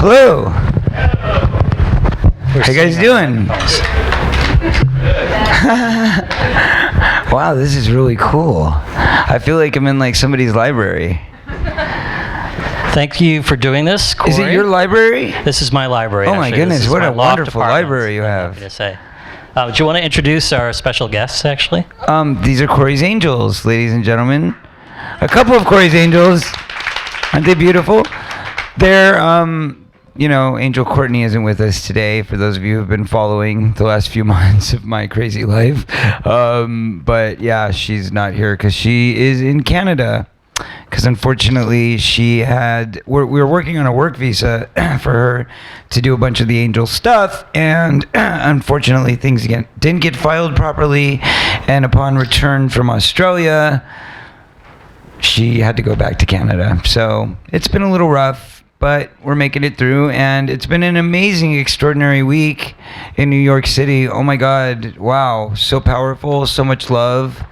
Hello. How you guys doing? Wow, this is really cool. I feel like I'm in like somebody's library. Thank you for doing this, Corey. Is it your library? This is my library. Oh my goodness, what a wonderful library you have. To say. Do you want to introduce our special guests, actually? These are Corey's Angels, ladies and gentlemen. A couple of Corey's Angels. Aren't they beautiful? They're, Angel Courtney isn't with us today, for those of you who've been following the last few months of my crazy life. But yeah, she's not here because she is in Canada. Because unfortunately, we were working on a work visa for her to do a bunch of the Angel stuff, and unfortunately, things didn't get filed properly. And upon return from Australia, she had to go back to Canada. So it's been a little rough, but we're making it through, and it's been an amazing, extraordinary week in New York City. Oh my God, wow, so powerful, so much love.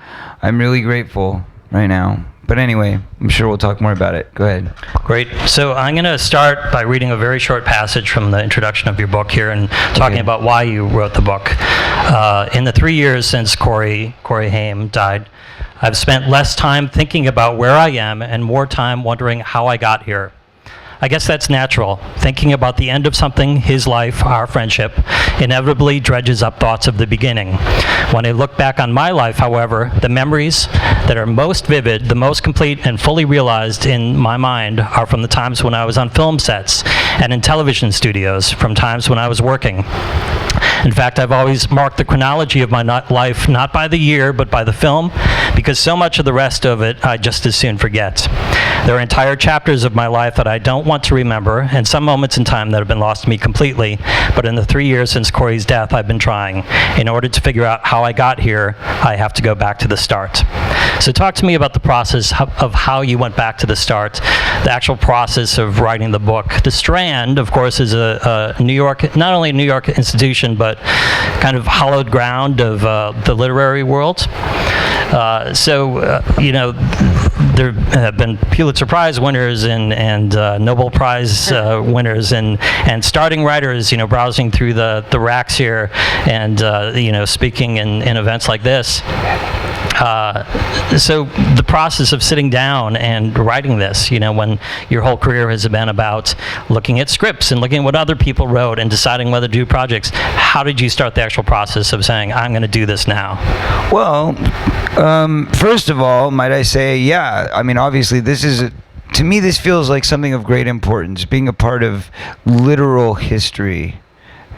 I'm really grateful right now. But anyway, I'm sure we'll talk more about it. Go ahead. Great. So I'm going to start by reading a very short passage from the introduction of your book here and talking about why you wrote the book. In the 3 years since Corey Haim died, I've spent less time thinking about where I am and more time wondering how I got here. I guess that's natural. Thinking about the end of something, his life, our friendship, inevitably dredges up thoughts of the beginning. When I look back on my life, however, the memories that are most vivid, the most complete and fully realized in my mind are from the times when I was on film sets and in television studios, from times when I was working. In fact, I've always marked the chronology of my life not by the year, but by the film, because so much of the rest of it I just as soon forget. There are entire chapters of my life that I don't want to remember, and some moments in time that have been lost to me completely, but in the 3 years since Corey's death, I've been trying. In order to figure out how I got here, I have to go back to the start. So talk to me about the process of how you went back to the start, the actual process of writing the book. The Strand, of course, is a New York, not only a New York institution, but kind of hallowed ground of the literary world. There have been Pulitzer Prize winners and Nobel Prize winners and starting writers, browsing through the racks here and, speaking in events like this. So the process of sitting down and writing this, when your whole career has been about looking at scripts and looking at what other people wrote and deciding whether to do projects, how did you start the actual process of saying, I'm going to do this now? Well, first of all, might I say, yeah, obviously to me, this feels like something of great importance, being a part of literal history.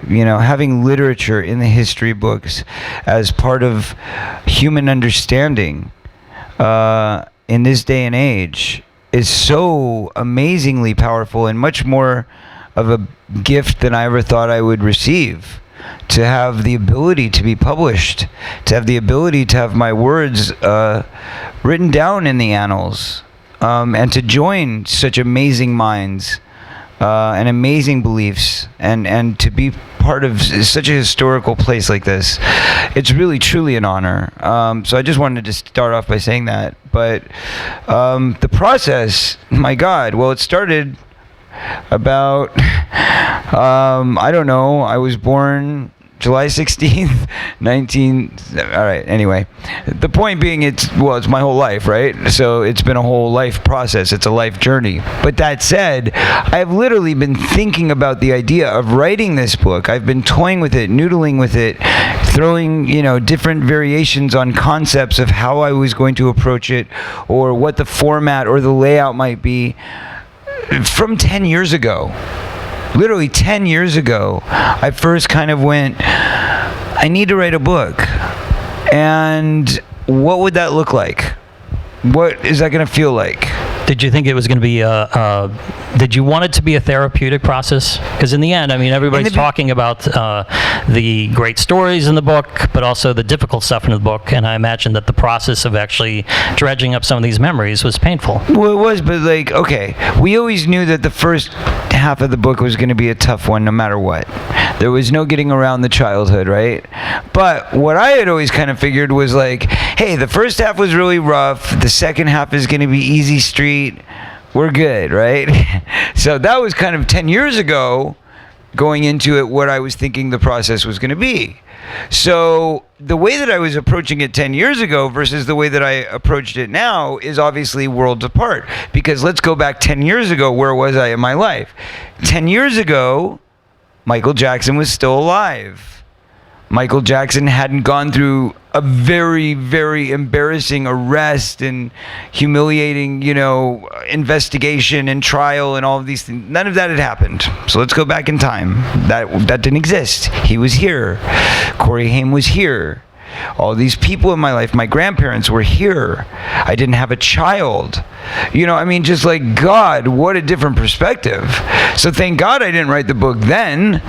Having literature in the history books as part of human understanding in this day and age is so amazingly powerful and much more of a gift than I ever thought I would receive. To have the ability to be published, to have the ability to have my words written down in the annals, and to join such amazing minds and amazing beliefs, and to be part of such a historical place like this. It's really, truly an honor. So I just wanted to start off by saying that. But the process, my God, well, it started about, I was born July 16th, all right, anyway. The point being, it's my whole life, right? So it's been a whole life process. It's a life journey. But that said, I've literally been thinking about the idea of writing this book. I've been toying with it, noodling with it, throwing, different variations on concepts of how I was going to approach it or what the format or the layout might be from 10 years ago. Literally 10 years ago, I first kind of went, I need to write a book. And what would that look like? What is that going to feel like? Did you think it was going to be did you want it to be a therapeutic process? Because in the end, everybody's talking about the great stories in the book, but also the difficult stuff in the book. And I imagine that the process of actually dredging up some of these memories was painful. Well, it was, but we always knew that the first half of the book was going to be a tough one no matter what. There was no getting around the childhood, right? But what I had always kind of figured was hey, the first half was really rough. The second half is going to be easy street. we're good, right? So that was kind of 10 years ago, going into it, what I was thinking the process was going to be. So the way that I was approaching it 10 years ago versus the way that I approached it now is obviously worlds apart. Because let's go back 10 years ago, where was I in my life? 10 years ago, Michael Jackson was still alive. Michael Jackson hadn't gone through a very, very embarrassing arrest and humiliating, investigation and trial and all of these things. None of that had happened. So let's go back in time. That didn't exist. He was here. Corey Haim was here. All these people in my life, my grandparents were here. I didn't have a child. Just like, God, what a different perspective. So thank God I didn't write the book then,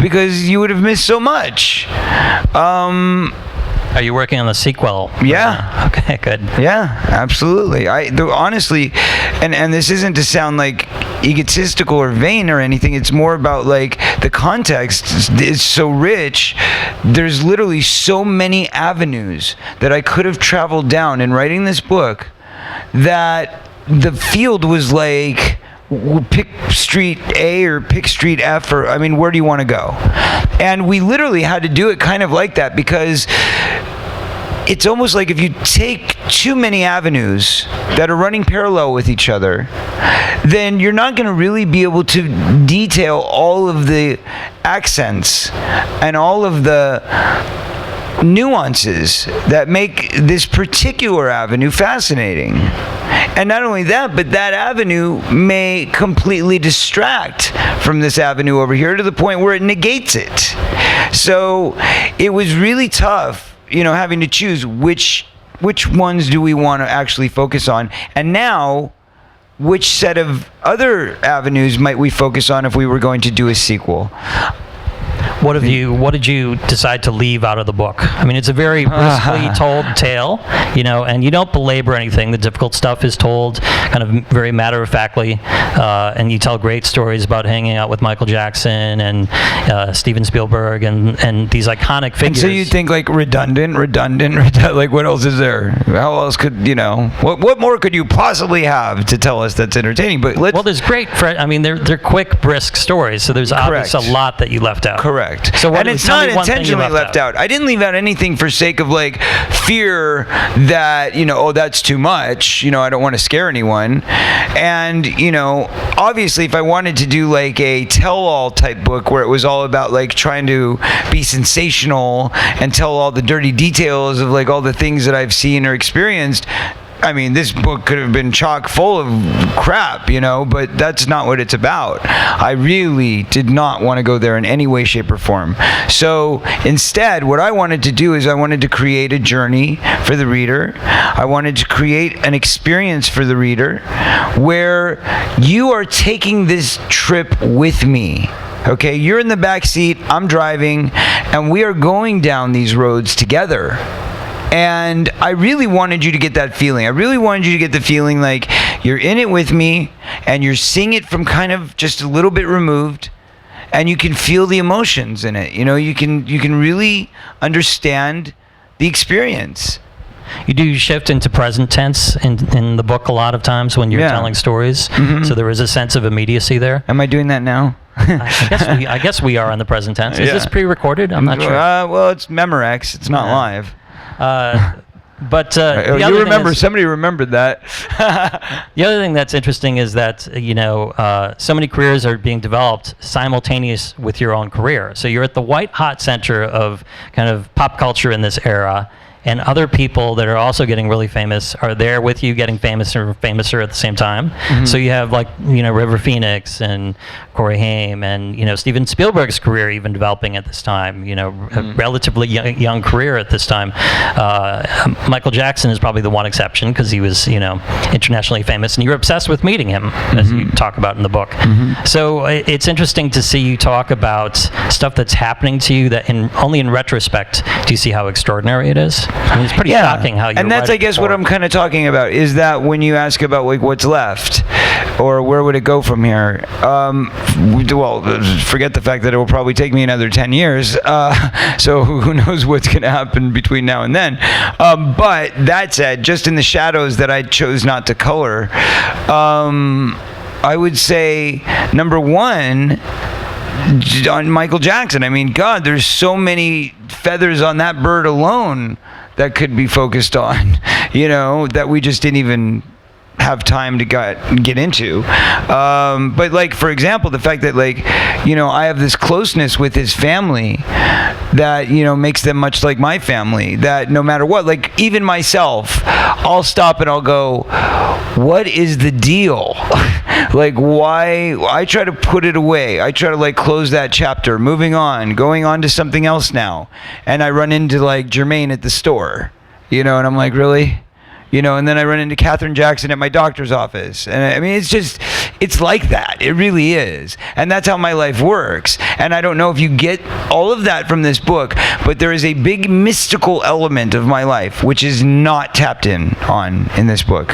because you would have missed so much. Are you working on the sequel? Yeah. Okay, good. Yeah, absolutely. Honestly, and this isn't to sound like egotistical or vain or anything. It's more about like the context is so rich. There's literally so many avenues that I could have traveled down in writing this book, that the field was like, pick street A or pick street F, or where do you want to go? And we literally had to do it kind of like that, because it's almost like if you take too many avenues that are running parallel with each other, then you're not going to really be able to detail all of the accents and all of the nuances that make this particular avenue fascinating. And not only that, but that avenue may completely distract from this avenue over here to the point where it negates it. So it was really tough, having to choose which ones do we want to actually focus on, and now which set of other avenues might we focus on if we were going to do a sequel. What did you decide to leave out of the book? It's a very briskly told tale, and you don't belabor anything. The difficult stuff is told kind of very matter-of-factly, and you tell great stories about hanging out with Michael Jackson and Steven Spielberg and these iconic figures. And so you think like redundant, like what else is there? How else could, what more could you possibly have to tell us that's entertaining? But there's great, they're quick, brisk stories, so there's obviously a lot that you left out. Correct. So and it's not intentionally left out. I didn't leave out anything for sake of like fear that, that's too much. I don't want to scare anyone. And, obviously if I wanted to do like a tell-all type book where it was all about like trying to be sensational and tell all the dirty details of like all the things that I've seen or experienced, this book could have been chock full of crap, but that's not what it's about. I really did not want to go there in any way, shape, or form. So instead, what I wanted to do is I wanted to create a journey for the reader. I wanted to create an experience for the reader where you are taking this trip with me. Okay, you're in the back seat, I'm driving, and we are going down these roads together. And I really wanted you to get that feeling. I really wanted you to get the feeling like you're in it with me and you're seeing it from kind of just a little bit removed, and you can feel the emotions in it. You can really understand the experience. You do shift into present tense in the book a lot of times when you're telling stories. Mm-hmm. So there is a sense of immediacy there. Am I doing that now? I guess we are on the present tense. Is this pre-recorded? I'm not sure. Well, it's Memorex. It's not live. But you remember, somebody remembered that. The other thing that's interesting is that so many careers are being developed simultaneous with your own career. So you're at the white hot center of kind of pop culture in this era, and other people that are also getting really famous are there with you, getting famouser at the same time. Mm-hmm. So you have like River Phoenix and Corey Haim and Steven Spielberg's career even developing at this time. A relatively young career at this time. Michael Jackson is probably the one exception because he was internationally famous, and you're obsessed with meeting him, as you talk about in the book. Mm-hmm. So it's interesting to see you talk about stuff that's happening to you that only in retrospect do you see how extraordinary it is. It's pretty shocking how you. And that's, I guess, what I'm kind of talking about is that when you ask about like what's left, or where would it go from here? Well, forget the fact that it will probably take me another 10 years. So who knows what's going to happen between now and then. But that said, just in the shadows that I chose not to color, I would say, number one, on Michael Jackson. I mean, God, there's so many feathers on that bird alone that could be focused on, that we just didn't even have time to get into. But like, for example, the fact that I have this closeness with his family that, makes them much like my family, that no matter what, even myself, I'll stop and I'll go, what is the deal? Why? I try to put it away. I try to close that chapter, moving on, going on to something else now. And I run into Jermaine at the store, and I'm like, really? And then I run into Katherine Jackson at my doctor's office. And I mean, it's like that. It really is. And that's how my life works. And I don't know if you get all of that from this book, but there is a big mystical element of my life, which is not tapped on in this book.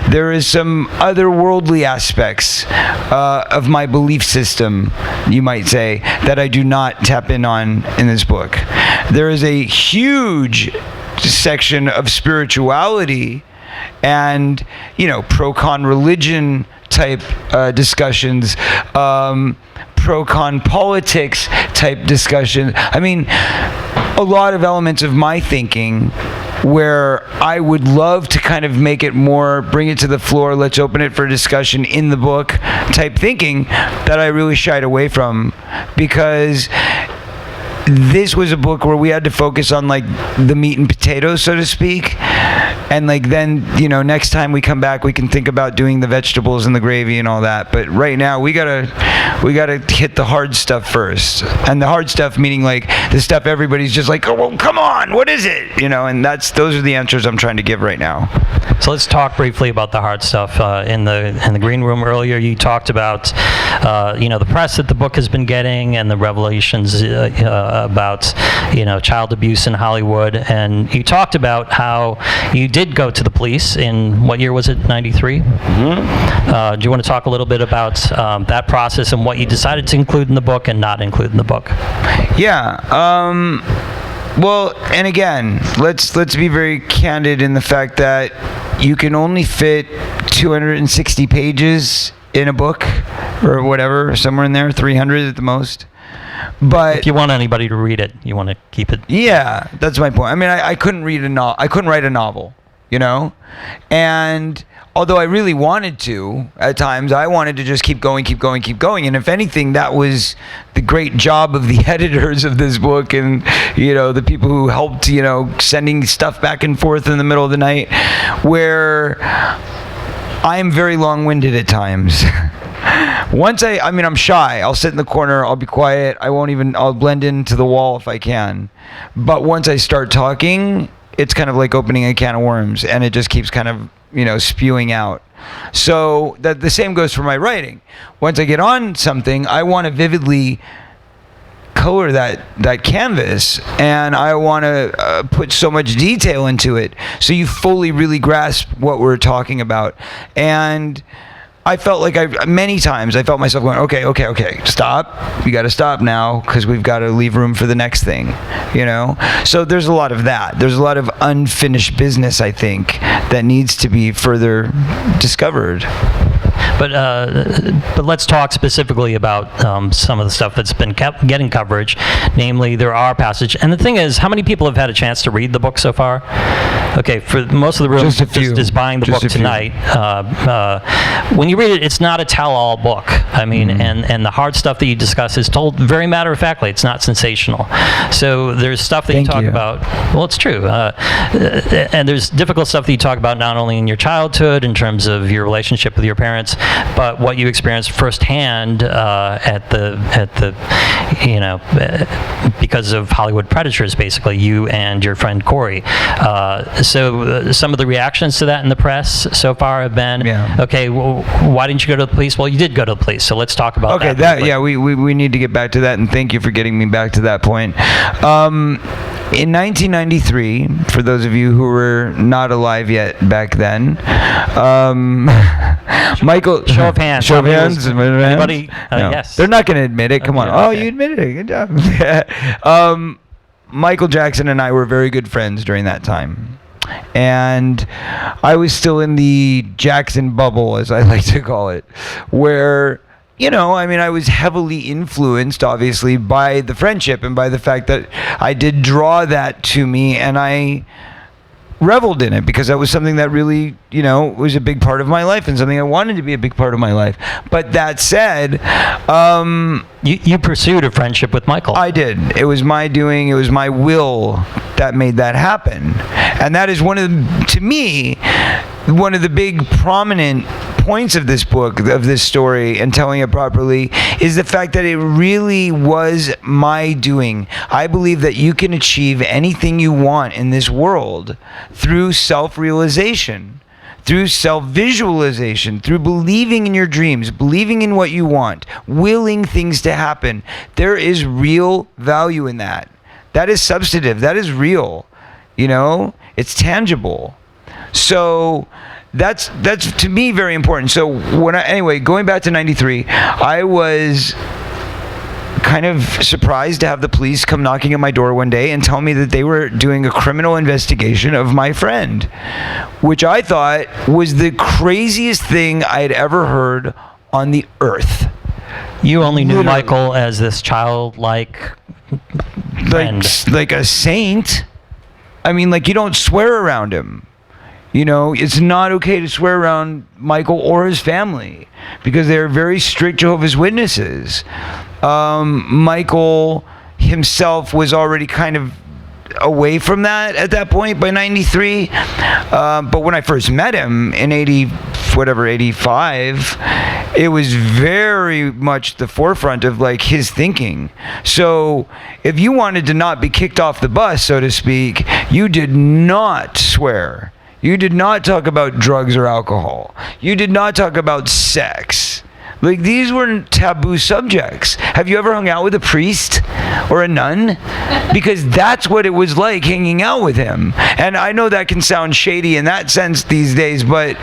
There is some otherworldly aspects of my belief system, you might say, that I do not tap on in this book. There is a huge section of spirituality and pro-con religion type discussions, pro-con politics type discussion. I mean, a lot of elements of my thinking where I would love to kind of make it more, bring it to the floor, let's open it for discussion in the book type thinking, that I really shied away from, because this was a book where we had to focus on the meat and potatoes, so to speak. And then, next time we come back, we can think about doing the vegetables and the gravy and all that. But right now, we gotta hit the hard stuff first. And the hard stuff meaning the stuff everybody's just oh, well, come on, what is it? And those are the answers I'm trying to give right now. So let's talk briefly about the hard stuff. In the green room earlier, you talked about the press that the book has been getting and the revelations about child abuse in Hollywood, and you talked about how you did go to the police in, what year was it, 93? Mm-hmm. Do you want to talk a little bit about that process and what you decided to include in the book and not include in the book? Yeah. Well, and again, let's be very candid in the fact that you can only fit 260 pages in a book, or whatever, somewhere in there, 300 at the most. But if you want anybody to read it, you want to keep it. Yeah, that's my point. I mean, I couldn't I couldn't write a novel, and although I really wanted to, at times, I wanted to just keep going. And if anything, that was the great job of the editors of this book and, the people who helped, sending stuff back and forth in the middle of the night, where I am very long-winded at times. Once I'm shy. I'll sit in the corner. I'll be quiet. I'll blend into the wall if I can. But once I start talking, it's kind of like opening a can of worms, and it just keeps kind of, spewing out. So that the same goes for my writing. Once I get on something, I want to vividly color that canvas, and I want to put so much detail into it so you fully really grasp what we're talking about. And I felt many times I felt myself going, okay, stop. We got to stop now because we've got to leave room for the next thing, So there's a lot of that. There's a lot of unfinished business, I think, that needs to be further discovered. But let's talk specifically about some of the stuff that's been getting coverage. Namely, there are passages. And the thing is, how many people have had a chance to read the book so far? Okay, for most of the room, just is buying the book tonight. When you read it, it's not a tell-all book. I mean, and the hard stuff that you discuss is told very matter-of-factly. It's not sensational. So there's stuff that you talk about. Well, it's true. And there's difficult stuff that you talk about not only in your childhood in terms of your relationship with your parents, but what you experienced firsthand because of Hollywood predators, basically, you and your friend Corey. So some of the reactions to that in the press so far have been, okay, well, why didn't you go to the police? Well, you did go to the police, so let's talk about that. Okay, we need to get back to that, and thank you for getting me back to that point. In 1993, for those of you who were not alive yet back then, Michael. Show of hands. Show of hands. Anybody? No. Yes. They're not going to admit it. Come on. Okay, Oh, okay. you admitted it. Good job. Michael Jackson and I were very good friends during that time. And I was still in the Jackson bubble, as I like to call it, where, you know, I mean, I was heavily influenced, obviously, by the friendship and by the fact that I did draw that to me, and I reveled in it because that was something that really, you know, was a big part of my life and something I wanted to be a big part of my life. But that said, you pursued a friendship with Michael. I did. It was my doing. It was my will that made that happen. And that is to me, one of the big prominent points of this book, of this story, and telling it properly, is the fact that it really was my doing. I believe that you can achieve anything you want in this world through self-realization, through self-visualization, through believing in your dreams, believing in what you want, willing things to happen. There is real value in that. That is substantive. That is real. You know, it's tangible. So that's to me very important. So anyway, going back to 93, I was kind of surprised to have the police come knocking at my door one day and tell me that they were doing a criminal investigation of my friend, which I thought was the craziest thing I had ever heard on the earth. You only knew Literally. Michael as this childlike friend. Like a saint. I mean, like, you don't swear around him. You know, it's not okay to swear around Michael or his family because they're very strict Jehovah's Witnesses. Michael himself was already kind of away from that at that point by 93. But when I first met him in 85, it was very much the forefront of like his thinking. So if you wanted to not be kicked off the bus, so to speak, you did not swear. You did not talk about drugs or alcohol. You did not talk about sex. Like, these were taboo subjects. Have you ever hung out with a priest or a nun? Because that's what it was like hanging out with him. And I know that can sound shady in that sense these days, but,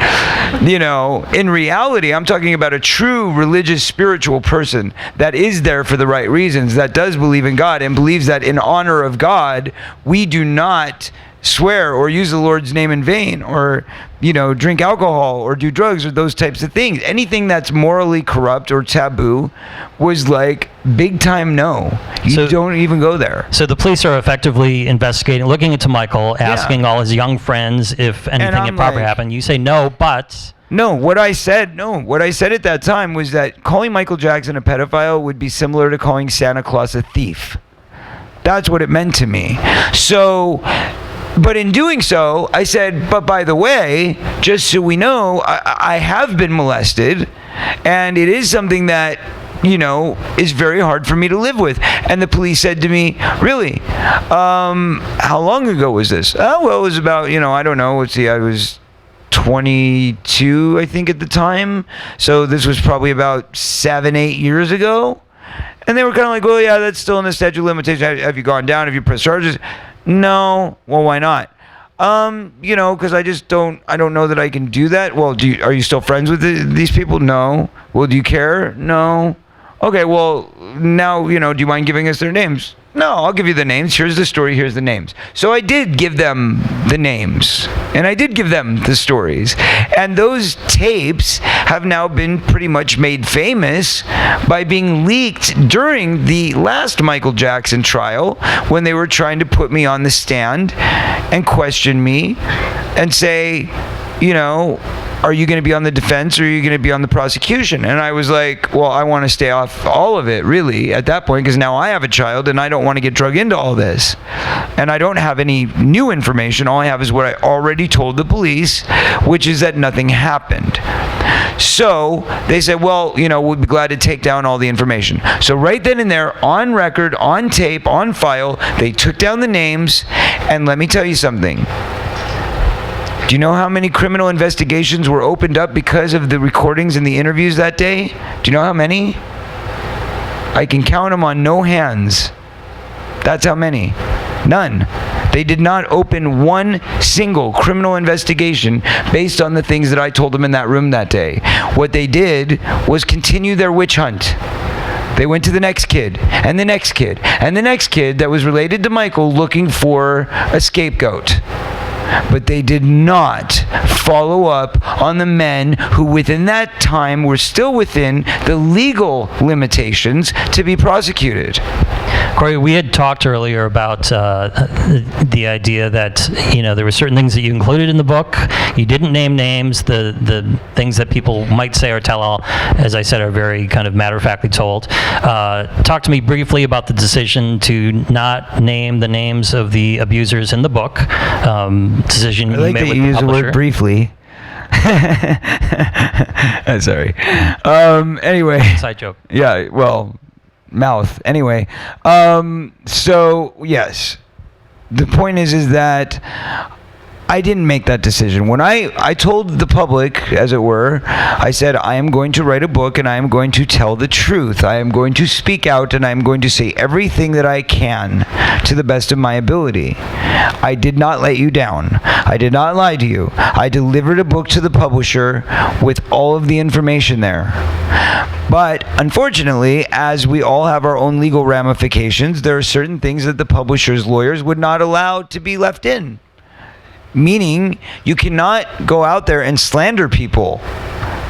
you know, in reality, I'm talking about a true religious, spiritual person that is there for the right reasons, that does believe in God and believes that in honor of God, we do not swear or use the Lord's name in vain or, you know, drink alcohol or do drugs or those types of things. Anything that's morally corrupt or taboo was like big time no. You don't even go there. So the police are effectively investigating, looking into Michael, asking all his young friends if anything improper happened. You say no, but... What I said at that time was that calling Michael Jackson a pedophile would be similar to calling Santa Claus a thief. That's what it meant to me. So... But in doing so, I said, but by the way, just so we know, I have been molested, and it is something that, you know, is very hard for me to live with. And the police said to me, really? How long ago was this? Oh, well, it was about, you know, I don't know. Let's see, I was 22, I think, at the time. So this was probably about 7-8 years ago. And they were kind of like, well, yeah, that's still in the statute of limitations. Have you gone down? Have you pressed charges? No. Well, why not? You know, because I don't know that I can do that. Well, are you still friends with these people? No. Well, do you care? No. Okay, well, now, you know, do you mind giving us their names? No, I'll give you the names. Here's the story. Here's the names. So I did give them the names, and I did give them the stories. And those tapes have now been pretty much made famous by being leaked during the last Michael Jackson trial when they were trying to put me on the stand and question me and say, you know, are you going to be on the defense or are you going to be on the prosecution? And I was like, well, I want to stay off all of it, really, at that point, because now I have a child and I don't want to get drug into all this. And I don't have any new information. All I have is what I already told the police, which is that nothing happened. So they said, well, you know, we'd be glad to take down all the information. So right then and there, on record, on tape, on file, they took down the names. And let me tell you something. Do you know how many criminal investigations were opened up because of the recordings and the interviews that day? Do you know how many? I can count them on no hands. That's how many. None. They did not open one single criminal investigation based on the things that I told them in that room that day. What they did was continue their witch hunt. They went to the next kid, and the next kid, and the next kid that was related to Michael looking for a scapegoat. But they did not follow up on the men who within that time were still within the legal limitations to be prosecuted. Corey, we had talked earlier about the idea that, you know, there were certain things that you included in the book. You didn't name names. The things that people might say or tell all, as I said, are very kind of matter-of-factly told. Talk to me briefly about the decision to not name the names of the abusers in the book. Decision you made with the publisher. I like that you use the word briefly. Sorry. Anyway. Inside joke. Yeah, well, mouth. Anyway. So, yes. The point is that I didn't make that decision. When I told the public, as it were, I said, I am going to write a book and I am going to tell the truth. I am going to speak out and I am going to say everything that I can to the best of my ability. I did not let you down. I did not lie to you. I delivered a book to the publisher with all of the information there. But unfortunately, as we all have our own legal ramifications, there are certain things that the publisher's lawyers would not allow to be left in. Meaning, you cannot go out there and slander people.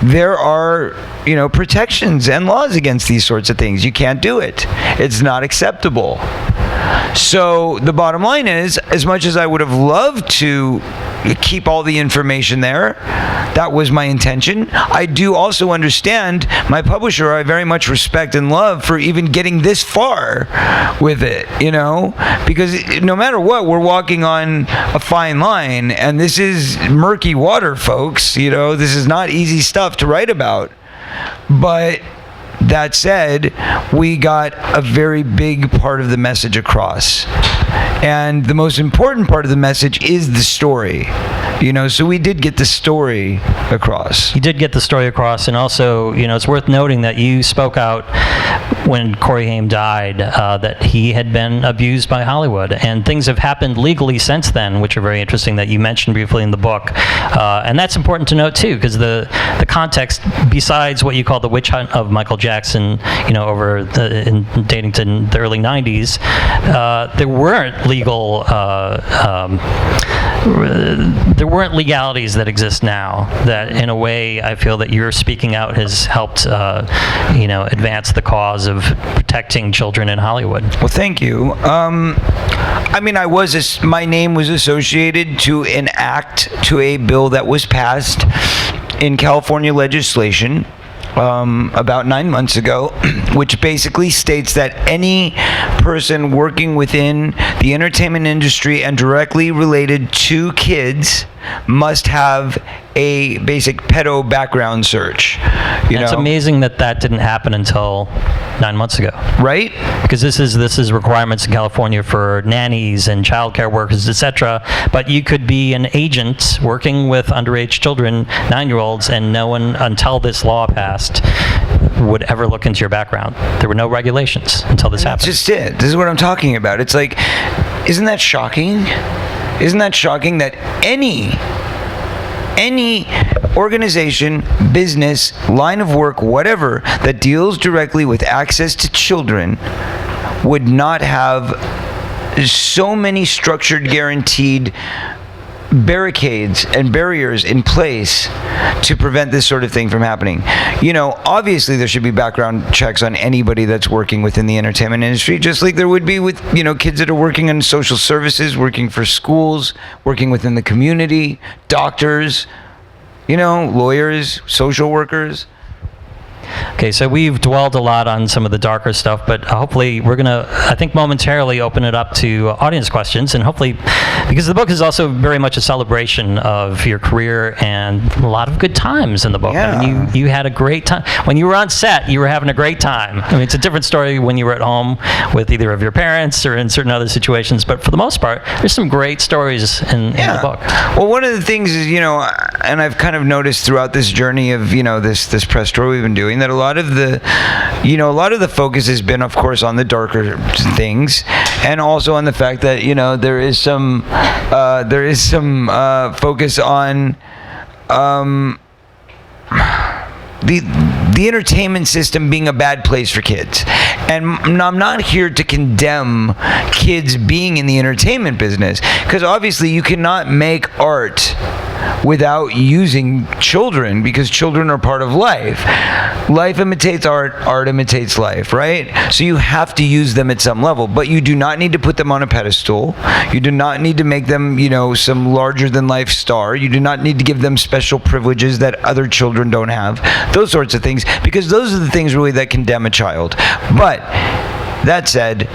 There are, protections and laws against these sorts of things. You can't do it. It's not acceptable. So the bottom line is, as much as I would have loved to keep all the information there, that was my intention. I do also understand my publisher, I very much respect and love for even getting this far with it, because no matter what, we're walking on a fine line, and this is murky water, folks. This is not easy stuff to write about. But that said, we got a very big part of the message across. And the most important part of the message is the story. So we did get the story across. You did get the story across, and also, it's worth noting that you spoke out when Corey Haim died, that he had been abused by Hollywood, and things have happened legally since then, which are very interesting, that you mentioned briefly in the book. And that's important to note too, because the context, besides what you call the witch hunt of Michael Jackson, dating to the early 90s, there weren't legal, there weren't legalities that exist now that, in a way, I feel that your speaking out has helped, advance the cause of protecting children in Hollywood. Well, thank you. My name was associated to an act, to a bill that was passed in California legislation about 9 months ago, which basically states that any person working within the entertainment industry and directly related to kids must have a basic pedo background search. It's amazing that didn't happen until 9 months ago, right? Because this is requirements in California for nannies and childcare workers, etc. But you could be an agent working with underage children, 9-year-olds, and no one until this law passed would ever look into your background. There were no regulations until this happened. That's just it. This is what I'm talking about. It's like, isn't that shocking? Isn't that shocking that any organization, business, line of work, whatever, that deals directly with access to children would not have so many structured, guaranteed barricades and barriers in place to prevent this sort of thing from happening? Obviously there should be background checks on anybody that's working within the entertainment industry, just like there would be with, kids that are working in social services, working for schools, working within the community, doctors, lawyers, social workers. Okay, so we've dwelled a lot on some of the darker stuff, but hopefully we're going to, I think, momentarily open it up to audience questions, and hopefully, because the book is also very much a celebration of your career and a lot of good times in the book. Yeah. I mean, you had a great time. When you were on set, you were having a great time. I mean, it's a different story when you were at home with either of your parents or in certain other situations, but for the most part, there's some great stories in the book. Well, one of the things is, and I've kind of noticed throughout this journey of, this press tour we've been doing, that a lot of the focus has been, of course, on the darker things, and also on the fact that there is some focus on the entertainment system being a bad place for kids. And I'm not here to condemn kids being in the entertainment business, because obviously you cannot make art without using children, because children are part of life. Life imitates art, art imitates life, right? So you have to use them at some level, but you do not need to put them on a pedestal. You do not need to make them, some larger than life star. You do not need to give them special privileges that other children don't have. Those sorts of things, because those are the things really that condemn a child. But that said,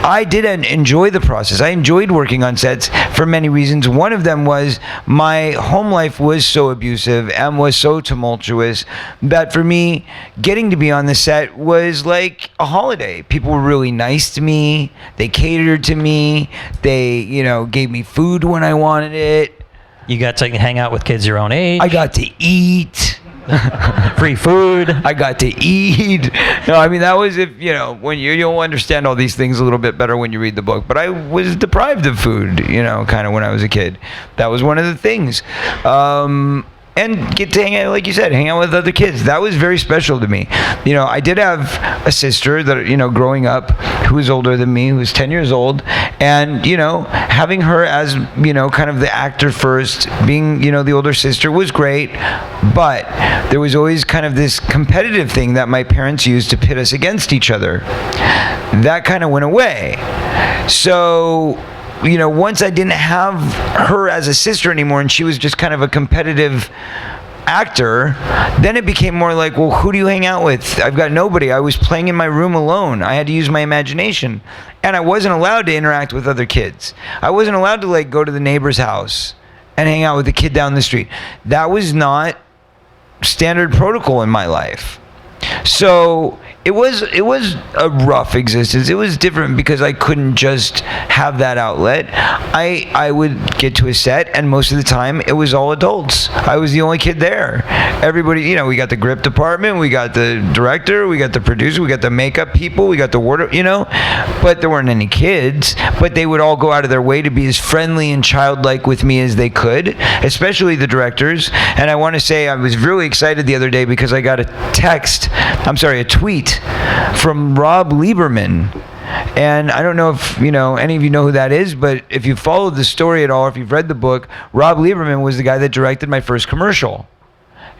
I did enjoy the process. I enjoyed working on sets for many reasons. One of them was my home life was so abusive and was so tumultuous that for me, getting to be on the set was like a holiday. People were really nice to me. They catered to me. They, gave me food when I wanted it. You got to hang out with kids your own age. I got to eat. Free food. I got to eat. No, I mean, that was when you'll understand all these things a little bit better when you read the book. But I was deprived of food, kind of when I was a kid. That was one of the things. And get to hang out, like you said, hang out with other kids. That was very special to me. I did have a sister that, growing up, who was older than me, who was 10 years old. And, having her as, kind of the actor first, being, the older sister was great. But there was always kind of this competitive thing that my parents used to pit us against each other. That kind of went away. So once I didn't have her as a sister anymore and she was just kind of a competitive actor, then it became more like, well, who do you hang out with? I've got nobody. I was playing in my room alone. I had to use my imagination. And I wasn't allowed to interact with other kids. I wasn't allowed to go to the neighbor's house and hang out with the kid down the street. That was not standard protocol in my life. So it was a rough existence. It was different because I couldn't just have that outlet. I would get to a set, and most of the time it was all adults. I was the only kid there. Everybody, we got the grip department, we got the director, we got the producer, we got the makeup people, we got the wardrobe, but there weren't any kids. But they would all go out of their way to be as friendly and childlike with me as they could, especially the directors. And I want to say I was really excited the other day because I got a tweet from Rob Lieberman. And I don't know if any of you know who that is, but if you followed the story at all, or if you've read the book, Rob Lieberman was the guy that directed my first commercial.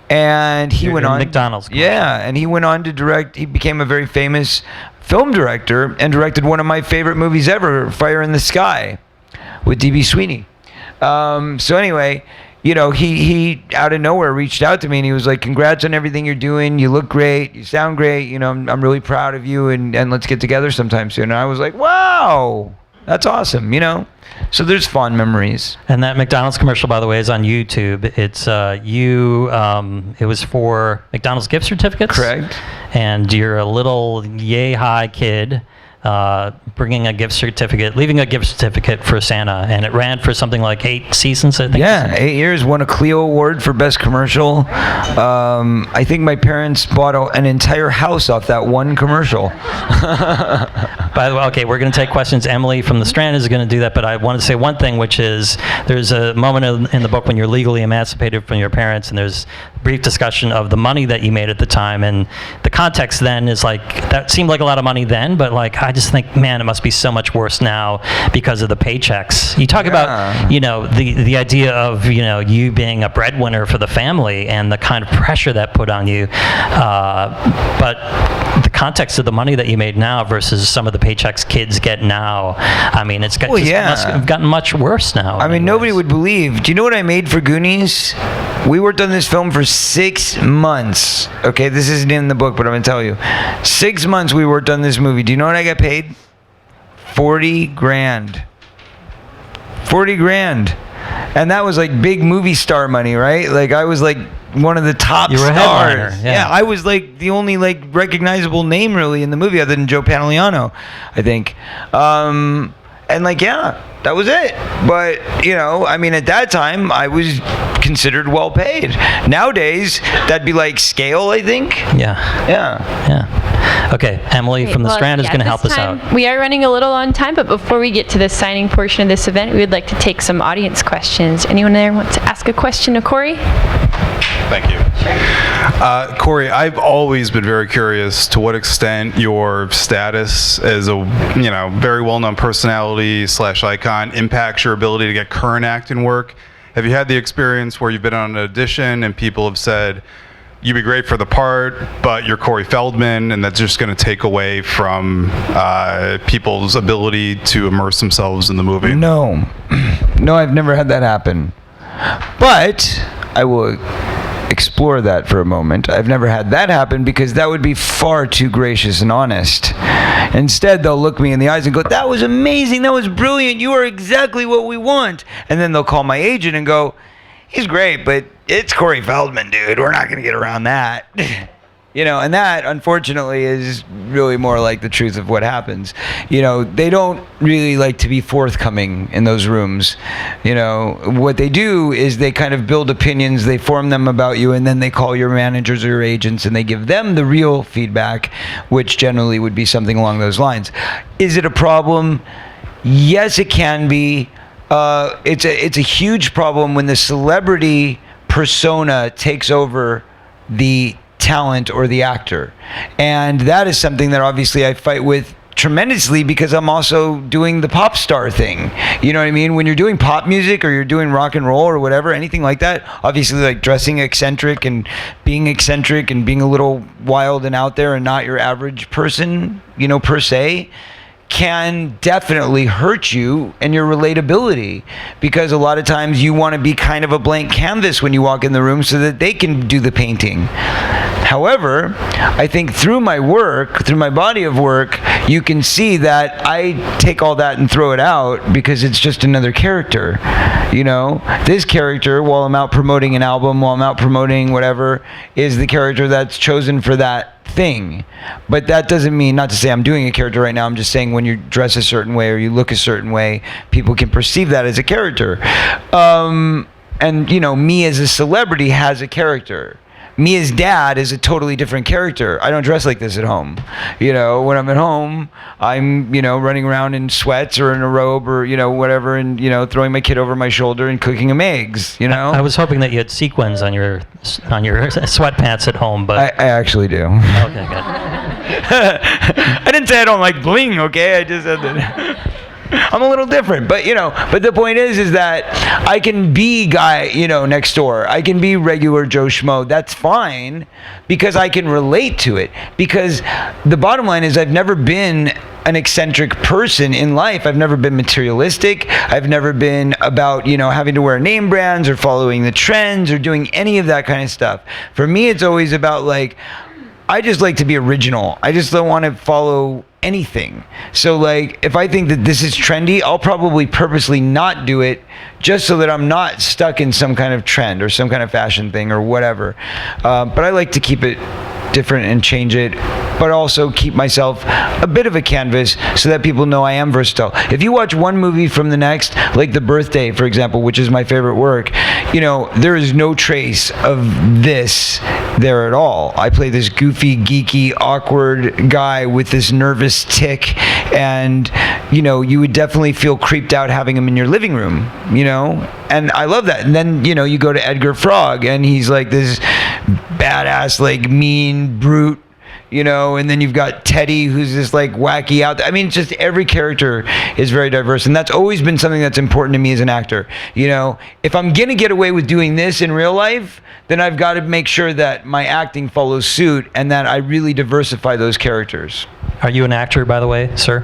And he went on McDonald's commercial. Yeah, and he went on to direct. He became a very famous film director and directed one of my favorite movies ever, Fire in the Sky, with D.B. Sweeney. So anyway, he out of nowhere reached out to me and he was like, congrats on everything you're doing. You look great. You sound great. I'm really proud of you, and let's get together sometime soon. And I was like, wow, that's awesome, So there's fond memories. And that McDonald's commercial, by the way, is on YouTube. It's it was for McDonald's gift certificates. Correct. And you're a little yay-high kid leaving a gift certificate for Santa, and it ran for something like 8 seasons, I think. Yeah, 8 years, won a Clio Award for Best Commercial. I think my parents bought an entire house off that one commercial. By the way, okay, we're going to take questions. Emily from the Strand is going to do that, but I want to say one thing, which is there's a moment in the book when you're legally emancipated from your parents, and there's a brief discussion of the money that you made at the time, and the context then is that seemed like a lot of money then, but I just think, man, it must be so much worse now because of the paychecks. You talk about, the idea of, you being a breadwinner for the family and the kind of pressure that put on you. But the context of the money that you made now versus some of the paychecks kids get now, I mean, must have gotten much worse now. I mean, nobody would believe. Do you know what I made for Goonies? We worked on this film for 6 months. Okay, this isn't in the book, but I'm going to tell you. 6 months we worked on this movie. Do you know what I got paid? $40,000. $40,000. And that was big movie star money, right? I was one of the top you were stars. A headliner, yeah. I was the only recognizable name really in the movie other than Joe Pantoliano, I think. That was it. But, at that time, I was considered well paid. Nowadays, that'd be scale, I think. Yeah. Okay, Emily from the Strand is going to help us out. We are running a little on time, but before we get to the signing portion of this event, we would like to take some audience questions. Anyone there want to ask a question to Corey? Thank you. Corey, I've always been very curious to what extent your status as a very well-known personality / icon impacts your ability to get current acting work. Have you had the experience where you've been on an audition and people have said, you'd be great for the part, but you're Corey Feldman, and that's just going to take away from people's ability to immerse themselves in the movie? No. No, I've never had that happen. But I will explore that for a moment. I've never had that happen because that would be far too gracious and honest. Instead, they'll look me in the eyes and go, that was amazing, that was brilliant, you are exactly what we want. And then they'll call my agent and go, he's great, but it's Corey Feldman, dude. We're not going to get around that. And that, unfortunately, is really more like the truth of what happens. They don't really like to be forthcoming in those rooms. What they do is they kind of build opinions, they form them about you, and then they call your managers or your agents, and they give them the real feedback, which generally would be something along those lines. Is it a problem? Yes, it can be. It's a huge problem when the celebrity persona takes over the talent or the actor, and that is something that obviously I fight with tremendously because I'm also doing the pop star thing. You know what I mean? When you're doing pop music or you're doing rock and roll or whatever, anything like that, obviously like dressing eccentric and being a little wild and out there and not your average person, per se, can definitely hurt you and your relatability, because a lot of times you want to be kind of a blank canvas when you walk in the room so that they can do the painting. However, I think through my work, through my body of work, you can see that I take all that and throw it out because it's just another character. This character, while I'm out promoting an album, while I'm out promoting whatever, is the character that's chosen for that thing. But that doesn't mean, not to say I'm doing a character right now, I'm just saying when you dress a certain way or you look a certain way, people can perceive that as a character. And me as a celebrity has a character. Me as dad is a totally different character. I don't dress like this at home. When I'm at home, I'm, running around in sweats or in a robe or, whatever, and, throwing my kid over my shoulder and cooking him eggs, I was hoping that you had sequins on your sweatpants at home, but... I actually do. Okay, good. I didn't say I don't like bling, okay? I just said that... I'm a little different, but but the point is that I can be guy, next door. I can be regular Joe Schmo. That's fine because I can relate to it. Because the bottom line is I've never been an eccentric person in life. I've never been materialistic. I've never been about, having to wear name brands or following the trends or doing any of that kind of stuff. For me, it's always about I just like to be original. I just don't want to follow anything. So if I think that this is trendy, I'll probably purposely not do it just so that I'm not stuck in some kind of trend or some kind of fashion thing or whatever. But I like to keep it different and change it, but also keep myself a bit of a canvas so that people know I am versatile. If you watch one movie from the next, like The Birthday, for example, which is my favorite work, there is no trace of this there at all. I play this goofy, geeky, awkward guy with this nervous tick, and you would definitely feel creeped out having him in your living room, and I love that. And then you go to Edgar Frog and he's like this badass, mean brute, and then you've got Teddy, who's this wacky out there. I mean, just every character is very diverse, and that's always been something that's important to me as an actor. If I'm gonna get away with doing this in real life, then I've got to make sure that my acting follows suit and that I really diversify those characters. Are you an actor, by the way, sir?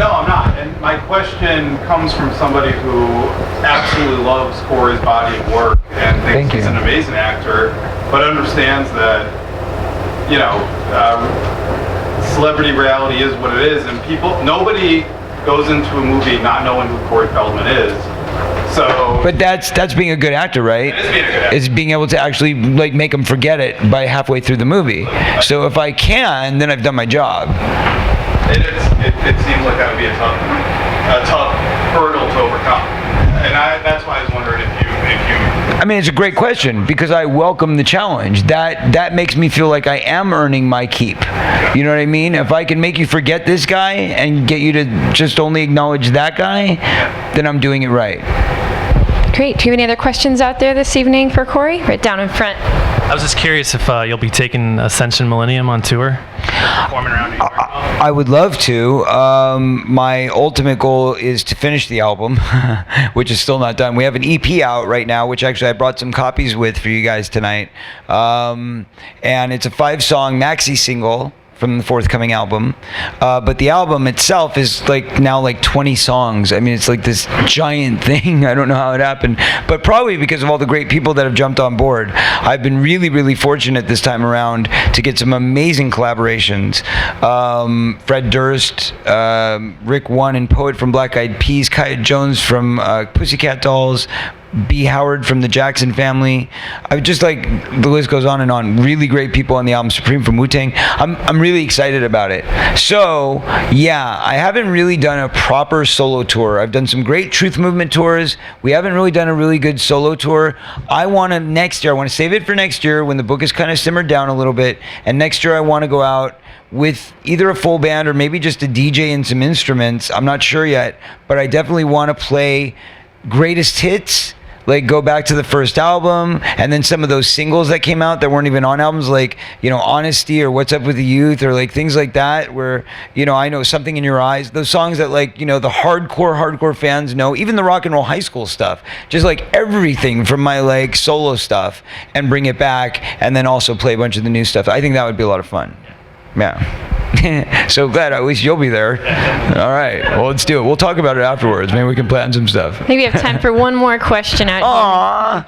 No, I'm not. And my question comes from somebody who absolutely loves Corey's body of work and thinks he's an amazing actor, but understands that, celebrity reality is what it is, and nobody goes into a movie not knowing who Corey Feldman is. So, but that's being a good actor, right? It is being a good actor. It's being able to actually make them forget it by halfway through the movie. So if I can, then I've done my job. It seems like that would be a tough hurdle to overcome, and that's why I was wondering if you I mean, it's a great question because I welcome the challenge. That makes me feel like I am earning my keep. You know what I mean? If I can make you forget this guy and get you to just only acknowledge that guy, then I'm doing it right. Great. Do you have any other questions out there this evening for Corey? Right down in front. I was just curious if you'll be taking Ascension Millennium on tour? Performing around New York. I would love to. My ultimate goal is to finish the album, which is still not done. We have an EP out right now, which actually I brought some copies with for you guys tonight. And it's a 5-song maxi single from the forthcoming album. But the album itself is now 20 songs. I mean, it's like this giant thing. I don't know how it happened, but probably because of all the great people that have jumped on board. I've been really, really fortunate this time around to get some amazing collaborations. Fred Durst, Rick One and Poet from Black Eyed Peas, Kaya Jones from Pussycat Dolls, B. Howard from the Jackson Family. I would just the list goes on and on. Really great people on the album. Supreme from Wu-Tang. I'm really excited about it. So yeah, I haven't really done a proper solo tour. I've done some great Truth Movement tours. We haven't really done a really good solo tour. I want to save it for next year when the book is kind of simmered down a little bit. And next year I want to go out with either a full band or maybe just a DJ and some instruments. I'm not sure yet, but I definitely want to play greatest hits. Go back to the first album, and then some of those singles that came out that weren't even on albums, Honesty or What's Up with the Youth, or things like that, where, I know Something in Your Eyes, those songs that the hardcore fans know, even the Rock and Roll High School stuff, just everything from my solo stuff, and bring it back, and then also play a bunch of the new stuff. I think that would be a lot of fun. Yeah. So glad at least you'll be there. All right. Well, let's do it. We'll talk about it afterwards. Maybe we can plan some stuff. I think we have time for one more question out Aww.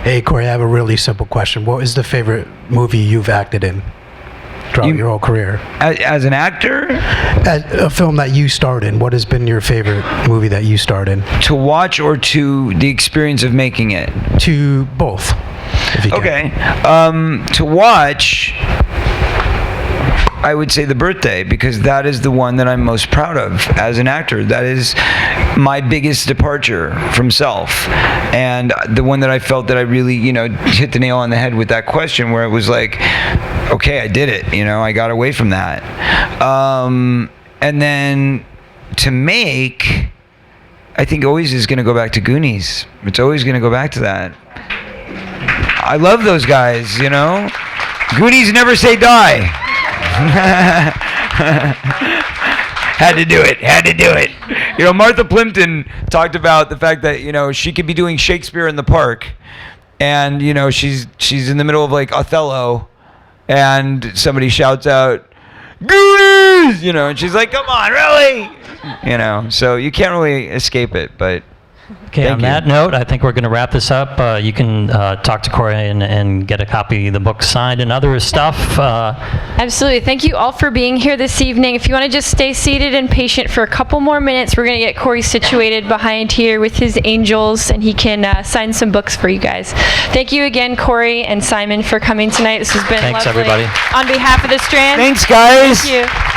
Hey, Corey, I have a really simple question. What is the favorite movie you've acted in throughout your whole career? As an actor? A film that you starred in. What has been your favorite movie that you starred in? To watch or to the experience of making it? To both, if you can. Okay. To watch, I would say The Birthday, because that is the one that I'm most proud of as an actor. That is my biggest departure from self, and the one that I felt that I really, hit the nail on the head with that question, where it was okay, I did it. I got away from that. And then to make, I think always is going to go back to Goonies. It's always going to go back to that. I love those guys, Goonies never say die. Had to do it. Martha Plimpton talked about the fact that, she could be doing Shakespeare in the Park, and, she's in the middle of Othello, and somebody shouts out, Goonies! And she's like, come on, really? So you can't really escape it, but... Okay, on that note, I think we're going to wrap this up. You can talk to Corey and get a copy of the book signed and other stuff. Absolutely. Thank you all for being here this evening. If you want to just stay seated and patient for a couple more minutes, we're going to get Corey situated behind here with his angels, and he can sign some books for you guys. Thank you again, Corey and Simon, for coming tonight. This has been Thanks, lovely. everybody. On behalf of the Strand. Thanks, guys. Thank you.